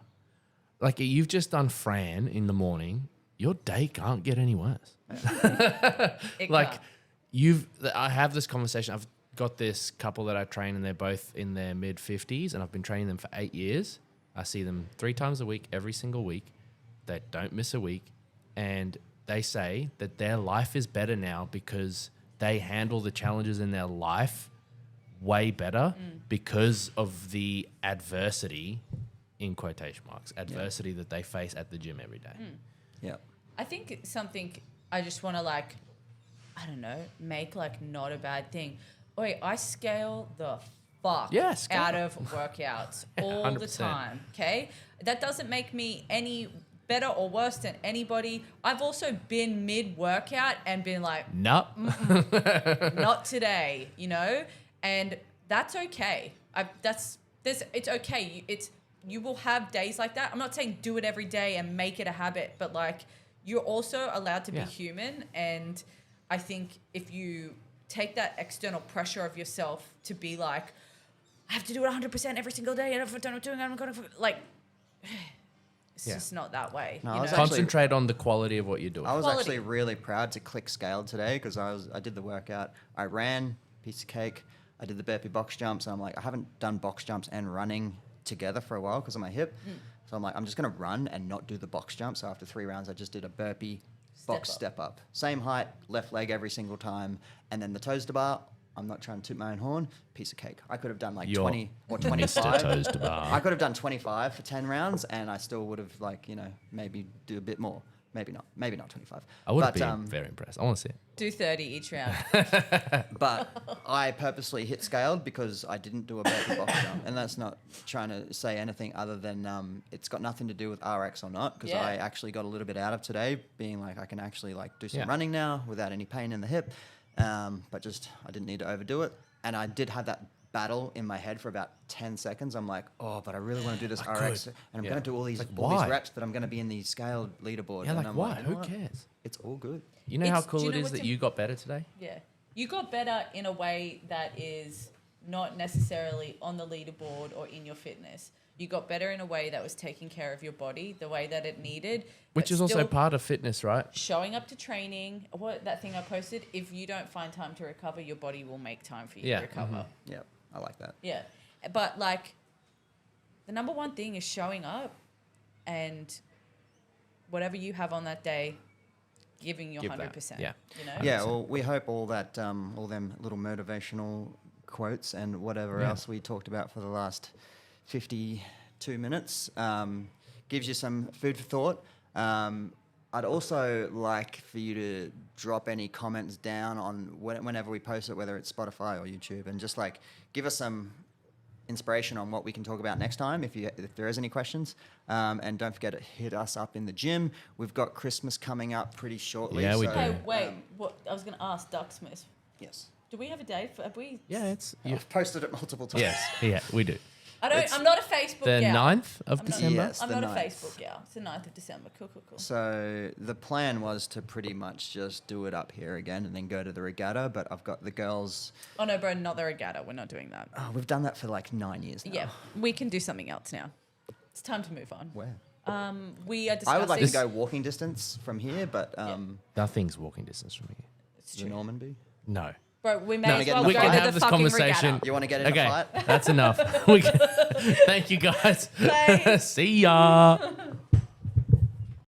Like you've just done Fran in the morning, your day can't get any worse. It Like can't. I have this conversation. I've got this couple that I train and they're both in their mid 50s and I've been training them for 8 years. I see them 3 times a week, every single week. They don't miss a week. And they say that their life is better now because they handle the challenges in their life way better because of the adversity, in quotation marks, adversity that they face at the gym every day. Yeah. I think it's something I just want to like, I don't know, make like not a bad thing. Wait, I scale the fuck Scale. out of workouts all the 100%. time. Okay, that doesn't make me any better or worse than anybody. I've also been mid workout and been like, Nope. not today, and that's okay. It's okay. You will have days like that. I'm not saying do it every day and make it a habit, but like you're also allowed to be human. And I think if you take that external pressure of yourself to be like, I have to do it 100% every single day, and if I don't do it, I'm gonna like. It's Yeah. just not that way. No, you I was know? actually- Concentrate on the quality of what you're doing. I was Quality. actually really proud to click scale today because I did the workout. I ran, piece of cake. I did the burpee box jumps. And I'm like, I haven't done box jumps and running together for a while because of my hip. So I'm like, I'm just going to run and not do the box jump. So after 3 rounds, I just did a burpee box step up. Same height, left leg every single time. And then the toes to bar, I'm not trying to toot my own horn, piece of cake. I could have done like 20 or 25. Toes to bar. I could have done 25 for 10 rounds and I still would have maybe do a bit more. Maybe not 25. I would But, be very impressed. I want to see it. Do 30 each round. But I purposely hit scaled because I didn't do a burpee box jump. And that's not trying to say anything other than it's got nothing to do with RX or not because Yeah. I actually got a little bit out of today being like I can actually like do some Yeah. running now without any pain in the hip. But just I didn't need to overdo it. And I did have that battle in my head for about 10 seconds. I'm like, oh, but I really want to do this RX. And I'm Yeah. going to do all these why? reps that I'm going to be in the scaled leaderboard. Yeah, and like I'm why? you know Who what? cares? It's all good. You know how It's- do cool you it know is what's that im- you got better today? Yeah. You got better in a way that is not necessarily on the leaderboard or in your fitness. You got better in a way that was taking care of your body the way that it needed. Which but is also still part of fitness, right? showing up to training. What that thing I posted, if you don't find time to recover, your body will make time for you Yeah, to recover. Yeah, I like that. Yeah. But like the number one thing is showing up and whatever you have on that day, giving your Give that. 100%. Yeah. You know? Yeah, well, we hope all that, all them little motivational quotes and whatever Yeah. else we talked about for the last 52 minutes gives you some food for thought. I'd also like for you to drop any comments down on whenever we post it, whether it's Spotify or YouTube, and just like give us some inspiration on what we can talk about next time if there is any questions. And don't forget to hit us up in the gym. We've got Christmas coming up pretty shortly. Yeah, we do. Hey, wait. What I was going to ask, Ducksmith. Yes. Do we have a date? Have we? Yeah, it's... You, I've posted it multiple times. yes, yeah, we do. I'm not a Facebook The gal. 9th of I'm not- December? Yes, I'm the not a 9th. Facebook gal. It's the 9th of December. Cool. So the plan was to pretty much just do it up here again and then go to the regatta, but I've got the girls. Oh no, bro, not the regatta. We're not doing that. Oh, we've done that for like 9 years now. Yeah, we can do something else now. It's time to move on. Where? We are discussing. I would like to go walking distance from here, but Nothing's walking distance from here. It's the true. Normanby. No. Bro, we may No, as get well in go the We to can the have this fucking conversation. regatta. You want to get in Okay, a fight? that's enough. Thank you, guys. Bye. See ya.